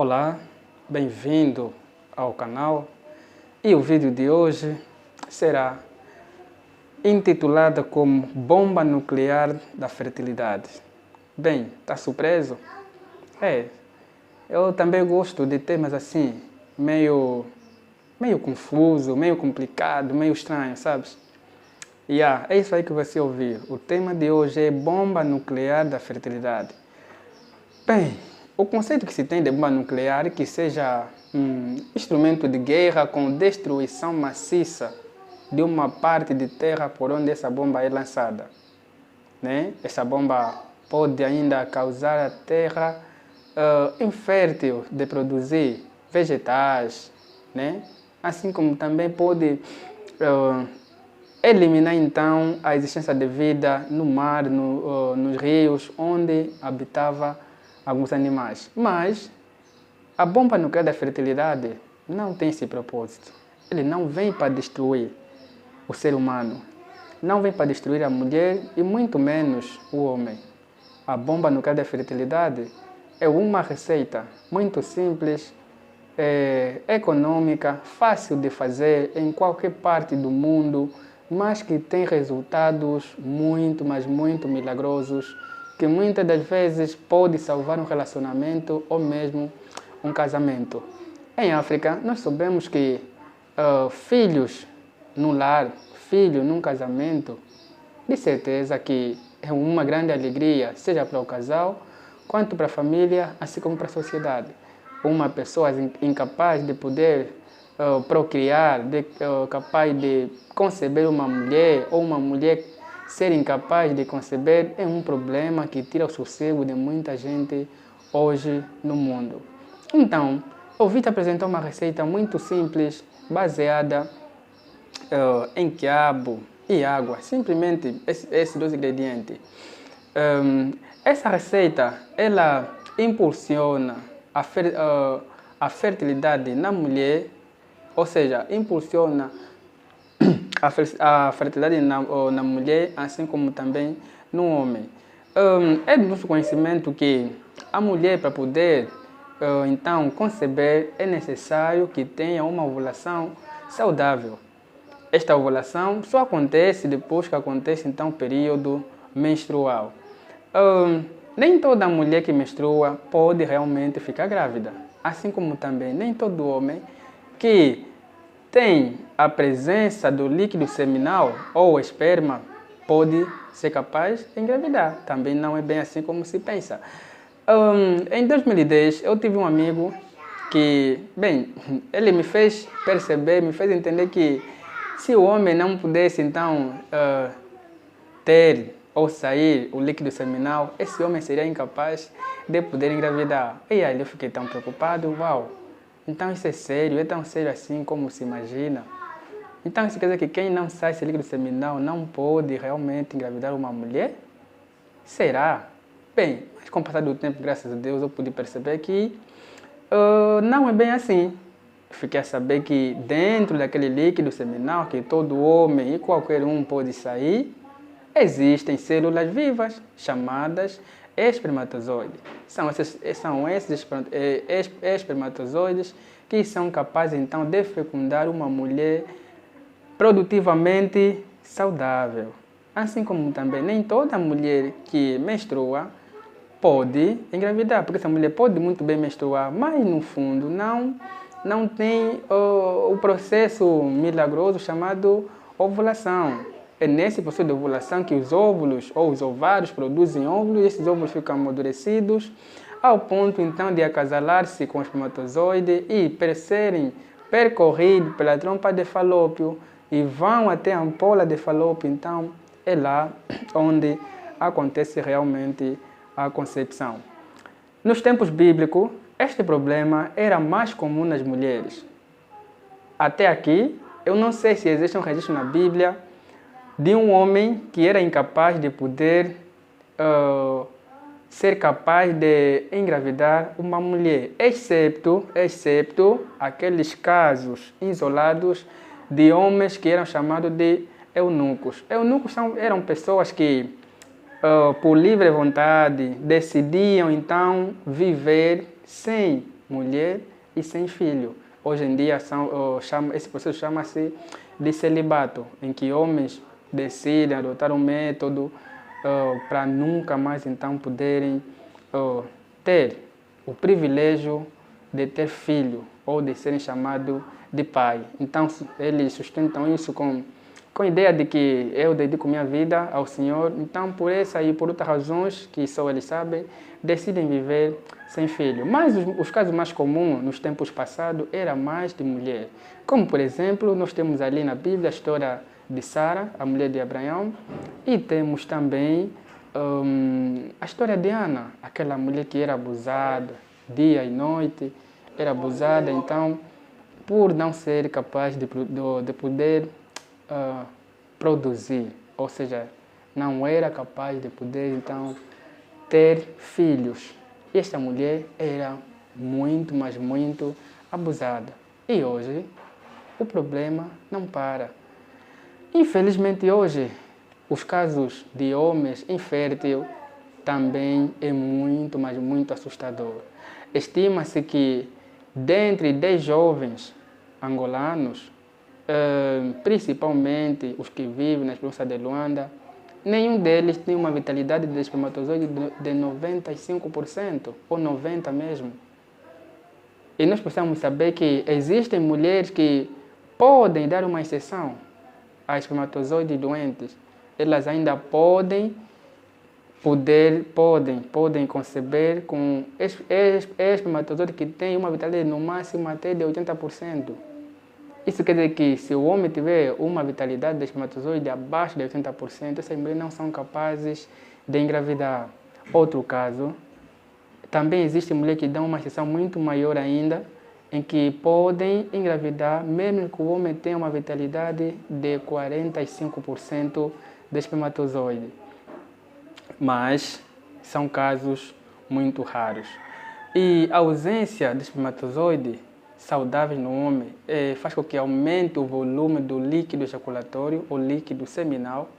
Olá, bem-vindo ao canal e o vídeo de hoje será intitulado como Bomba Nuclear da Fertilidade. Bem, tá surpreso? Eu também gosto de temas assim, meio confuso, meio complicado, meio estranho, sabes? É isso aí que você ouviu. O tema de hoje é Bomba Nuclear da Fertilidade. Bem, o conceito que se tem de bomba nuclear é que seja um instrumento de guerra com destruição maciça de uma parte de terra por onde essa bomba é lançada. Né? Essa bomba pode ainda causar a terra infértil de produzir vegetais, né? Assim como também pode eliminar então a existência de vida no mar, nos rios, onde habitava alguns animais. Mas a bomba nuclear da fertilidade não tem esse propósito. Ele não vem para destruir o ser humano, não vem para destruir a mulher e muito menos o homem. A bomba nuclear da fertilidade é uma receita muito simples, econômica, fácil de fazer em qualquer parte do mundo, mas que tem resultados muito, mas muito milagrosos, que muitas das vezes pode salvar um relacionamento ou mesmo um casamento. Em África, nós sabemos que filhos no lar, filho num casamento, de certeza que é uma grande alegria, seja para o casal, quanto para a família, assim como para a sociedade. Uma pessoa incapaz de poder procriar, capaz de conceber uma mulher, ou uma mulher ser incapaz de conceber, é um problema que tira o sossego de muita gente hoje no mundo. Então, o Vitor apresentou uma receita muito simples, baseada em quiabo e água, simplesmente esses dois ingredientes. Essa receita, ela impulsiona a fertilidade na mulher, ou seja, impulsiona a fertilidade na mulher, assim como também no homem. É do nosso conhecimento que a mulher, para poder então conceber, é necessário que tenha uma ovulação saudável. Esta ovulação só acontece depois que acontece então o período menstrual. Nem toda mulher que menstrua pode realmente ficar grávida, assim como também nem todo homem que tem a presença do líquido seminal ou esperma pode ser capaz de engravidar. Também não é bem assim como se pensa. Em 2010 eu tive um amigo que, bem, ele me fez perceber, me fez entender que se o homem não pudesse então ter ou sair o líquido seminal, esse homem seria incapaz de poder engravidar. E aí eu fiquei tão preocupado, uau, então isso é tão sério assim como se imagina. Então isso quer dizer que quem não sai esse líquido seminal não pode realmente engravidar uma mulher? Será? Bem, mas com o passar do tempo, graças a Deus, eu pude perceber que não é bem assim. Fiquei a saber que dentro daquele líquido seminal, que todo homem e qualquer um pode sair, existem células vivas chamadas espermatozoides. São esses espermatozoides que são capazes então de fecundar uma mulher produtivamente saudável. Assim como também nem toda mulher que menstrua pode engravidar, porque essa mulher pode muito bem menstruar, mas no fundo não tem o processo milagroso chamado ovulação. É nesse processo de ovulação que os óvulos ou os ovários produzem óvulos, e esses óvulos ficam amadurecidos, ao ponto então de acasalar-se com o espermatozoide e serem percorridos pela trompa de falópio e vão até a ampola de falópio. Então é lá onde acontece realmente a concepção. Nos tempos bíblicos, este problema era mais comum nas mulheres. Até aqui, eu não sei se existe um registro na Bíblia de um homem que era incapaz de poder ser capaz de engravidar uma mulher, excepto aqueles casos isolados de homens que eram chamados de eunucos. Eunucos eram pessoas que, por livre vontade, decidiam então viver sem mulher e sem filho. Hoje em dia, esse processo chama-se de celibato, em que homens decidem adotar um método para nunca mais então poderem ter o privilégio de ter filho ou de serem chamados de pai. Então, eles sustentam isso com a ideia de que eu dedico minha vida ao Senhor. Então, por essa e por outras razões que só eles sabem, decidem viver sem filho. Mas os casos mais comuns nos tempos passados era mais de mulher. Como, por exemplo, nós temos ali na Bíblia a história de Sara, a mulher de Abraão, e temos também a história de Ana, aquela mulher que era abusada dia e noite, era abusada, então, por não ser capaz de poder produzir, ou seja, não era capaz de poder, então, ter filhos. E esta mulher era muito, mas muito abusada. E hoje, o problema não para. Infelizmente, hoje, os casos de homens inférteis também é muito, mas muito assustador. Estima-se que, dentre 10 jovens angolanos, principalmente os que vivem na província de Luanda, nenhum deles tem uma vitalidade de espermatozoide de 95% ou 90% mesmo. E nós precisamos saber que existem mulheres que podem dar uma exceção a espermatozoides doentes. Elas ainda podem conceber com espermatozoide que tem uma vitalidade no máximo até de 80%. Isso quer dizer que se o homem tiver uma vitalidade de espermatozoide abaixo de 80%, essas mulheres não são capazes de engravidar. Outro caso, também existe mulheres que dão uma exceção muito maior ainda, em que podem engravidar mesmo que o homem tenha uma vitalidade de 45% de espermatozoide. Mas são casos muito raros. E a ausência de espermatozoide saudáveis no homem faz com que aumente o volume do líquido ejaculatório ou líquido seminal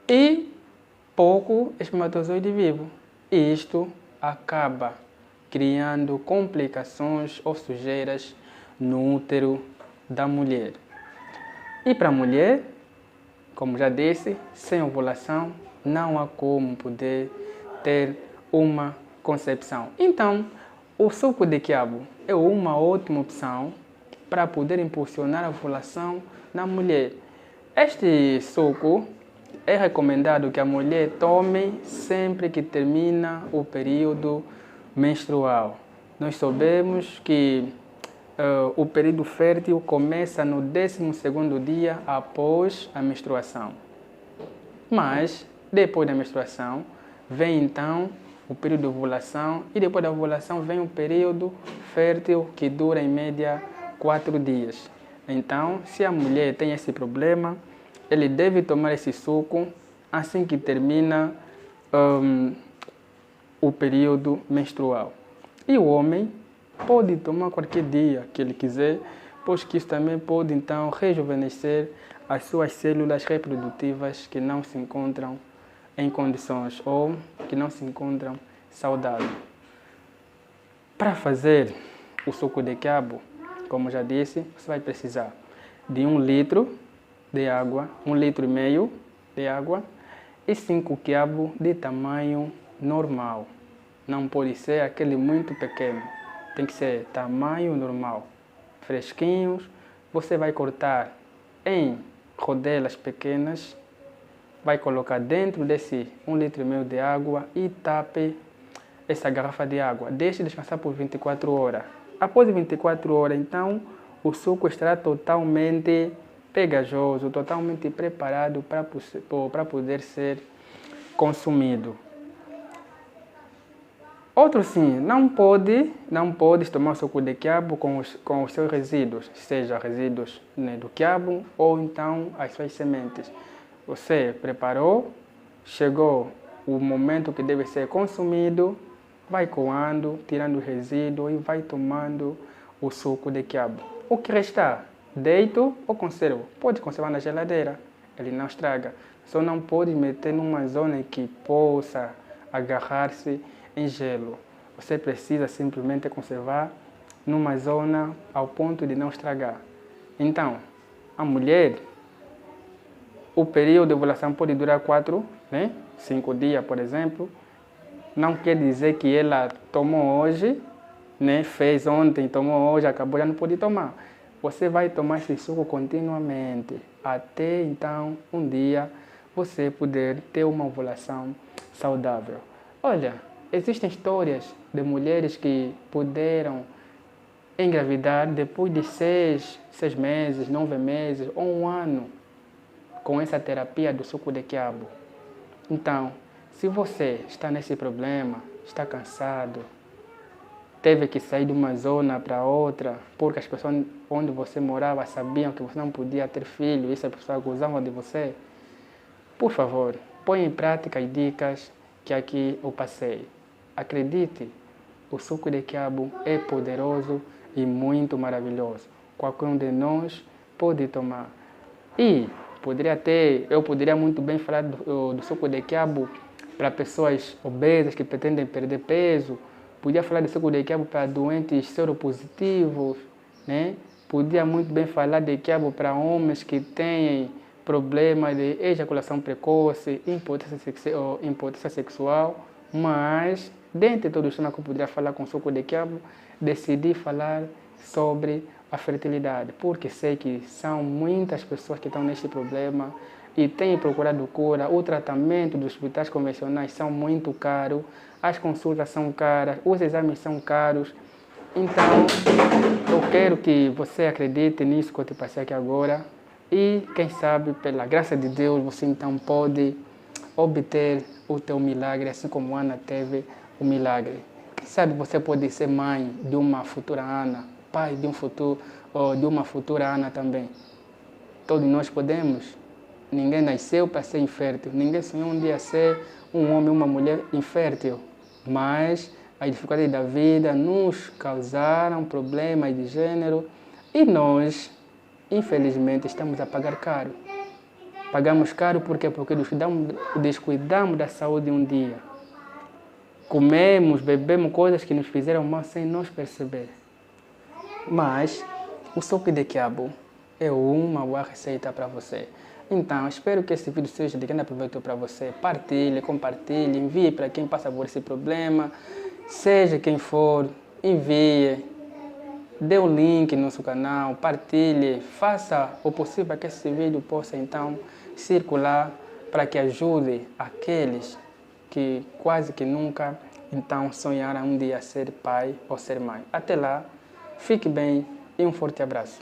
e pouco espermatozoide vivo. E isto acaba criando complicações ou sujeiras no útero da mulher. E para a mulher, como já disse, sem ovulação não há como poder ter uma concepção. Então, o suco de quiabo é uma ótima opção para poder impulsionar a ovulação na mulher. Este suco é recomendado que a mulher tome sempre que termina o período menstrual. Nós sabemos que o período fértil começa no 12º dia após a menstruação. Mas, depois da menstruação, vem então o período de ovulação e depois da ovulação vem um período fértil que dura em média 4 dias. Então, se a mulher tem esse problema, ele deve tomar esse suco assim que termina o período menstrual. E o homem pode tomar qualquer dia que ele quiser, pois que isso também pode então rejuvenescer as suas células reprodutivas que não se encontram em condições ou que não se encontram saudáveis. Para fazer o suco de quiabo, como já disse, você vai precisar de 1 litro de água, 1,5 litro de água e 5 quiabos de tamanho normal. Não pode ser aquele muito pequeno, tem que ser tamanho normal. Fresquinhos, você vai cortar em rodelas pequenas, vai colocar dentro desse 1,5 litro de água e tape essa garrafa de água. Deixe descansar por 24 horas. Após 24 horas, então, o suco estará totalmente pegajoso, totalmente preparado para poder ser consumido. Outro sim, não pode tomar o suco de quiabo com os seus resíduos, seja resíduos do quiabo ou então as suas sementes. Você preparou, chegou o momento que deve ser consumido, vai coando, tirando o resíduo e vai tomando o suco de quiabo. O que restar, deito ou conservo? Pode conservar na geladeira, ele não estraga. Só não pode meter numa zona que possa agarrar-se em gelo. Você precisa simplesmente conservar numa zona ao ponto de não estragar. Então, a mulher, o período de ovulação pode durar 5 dias, por exemplo. Não quer dizer que ela tomou hoje, fez ontem, tomou hoje, acabou, já não pode tomar. Você vai tomar esse suco continuamente, até então, um dia, você poder ter uma ovulação saudável. Olha, existem histórias de mulheres que puderam engravidar depois de 6 meses, 9 meses ou um ano com essa terapia do suco de quiabo. Então, se você está nesse problema, está cansado, teve que sair de uma zona para outra, porque as pessoas onde você morava sabiam que você não podia ter filho, e essas pessoas gozavam de você, por favor, põe em prática as dicas que aqui eu passei. Acredite, o suco de quiabo é poderoso e muito maravilhoso. Qualquer um de nós pode tomar. E eu poderia muito bem falar do suco de quiabo para pessoas obesas que pretendem perder peso. Podia falar de suco de quiabo para doentes seropositivos, Podia muito bem falar de quiabo para homens que têm problema de ejaculação precoce, impotência sexual, mas, dentre todos os temas que eu poderia falar com suco de quiabo, decidi falar sobre a fertilidade, porque sei que são muitas pessoas que estão neste problema e têm procurado cura. O tratamento dos hospitais convencionais são muito caros, as consultas são caras, os exames são caros. Então, eu quero que você acredite nisso que eu te passei aqui agora e, quem sabe, pela graça de Deus, você então pode obter o teu milagre, assim como Ana teve o milagre. Quem sabe você pode ser mãe de uma futura Ana, pai de uma futura Ana também. Todos nós podemos. Ninguém nasceu para ser infértil. Ninguém sonhou um dia ser um homem ou uma mulher infértil. Mas as dificuldades da vida nos causaram problemas de gênero e nós, infelizmente, estamos a pagar caro. Pagamos caro por quê? Porque descuidamos da saúde um dia. Comemos, bebemos coisas que nos fizeram mal sem nós perceber. Mas o suco de quiabo é uma boa receita para você. Então, espero que esse vídeo seja de grande proveito para você. Partilhe, compartilhe, envie para quem passa por esse problema. Seja quem for, envie. Dê o link no nosso canal, partilhe, faça o possível para que esse vídeo possa então circular para que ajude aqueles que quase que nunca então sonharam um dia ser pai ou ser mãe. Até lá, fique bem e um forte abraço.